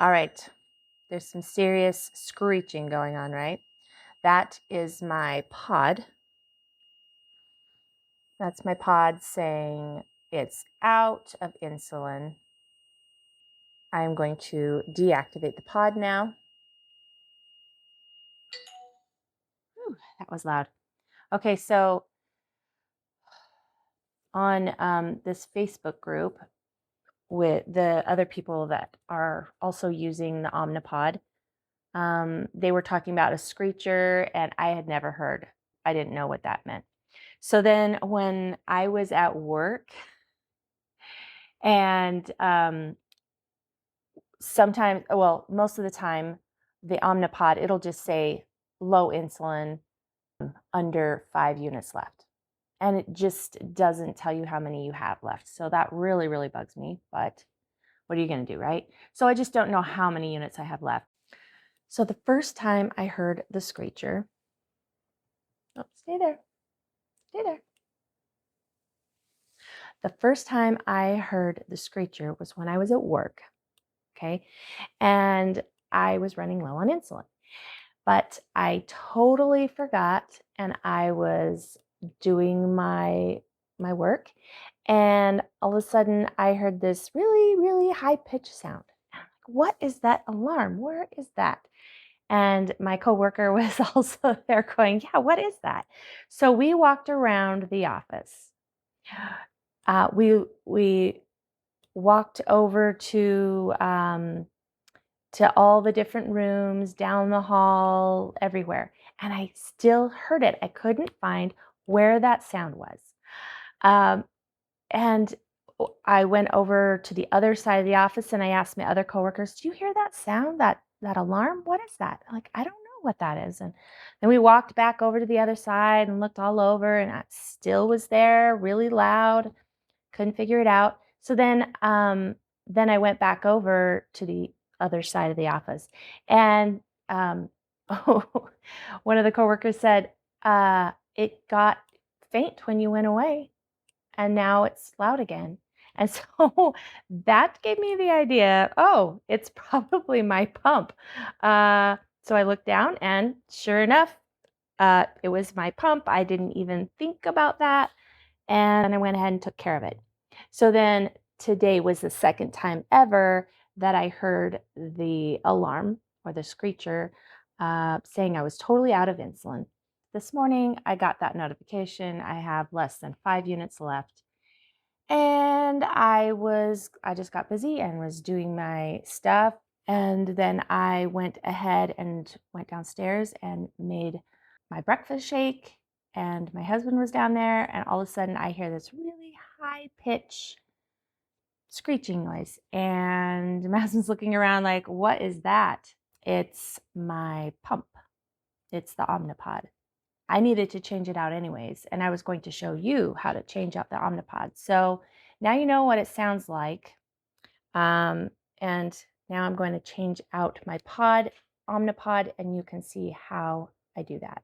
All right, there's some serious screeching going on, right? That is my pod. That's my pod saying it's out of insulin. I am going to deactivate the pod now. Whew, that was loud. Okay, so on this Facebook group with the other people that are also using the Omnipod, they were talking about a screecher, and I had never heard. I didn't know what that meant. So then when I was at work and sometimes, well, most of the time, the Omnipod, it'll just say low insulin, under 5 units left. And it just doesn't tell you how many you have left. So that really, really bugs me. But what are you going to do, right? So I just don't know how many units I have left. So the first time I heard the screecher, oh, stay there. The first time I heard the screecher was when I was at work, okay? And I was running low on insulin. But I totally forgot, and I was doing my work, and all of a sudden I heard this really, really high-pitched sound. And I'm like, what is that alarm? Where is that? And my coworker was also there going, yeah, what is that? So we walked around the office. We walked over to all the different rooms, down the hall, everywhere. And I still heard it. I couldn't find where that sound was. And I went over to the other side of the office and I asked my other coworkers, do you hear that sound, that alarm? What is that? Like, I don't know what that is. And then we walked back over to the other side and looked all over, and it still was there, really loud. Couldn't figure it out. So then I went back over to the other side of the office, and one of the coworkers said, it got faint when you went away, and now it's loud again. And so that gave me the idea, oh, it's probably my pump. So I looked down, and sure enough, it was my pump. I didn't even think about that. And I went ahead and took care of it. So then today was the second time ever that I heard the alarm or the screecher saying I was totally out of insulin. This morning, I got that notification. I have less than 5 units left. And I just got busy and was doing my stuff. And then I went ahead and went downstairs and made my breakfast shake. And my husband was down there. And all of a sudden, I hear this really high pitch screeching noise. And my husband's looking around like, what is that? It's my pump. It's the Omnipod. I needed to change it out anyways, and I was going to show you how to change out the Omnipod. So now you know what it sounds like. And now I'm going to change out my Omnipod, and you can see how I do that.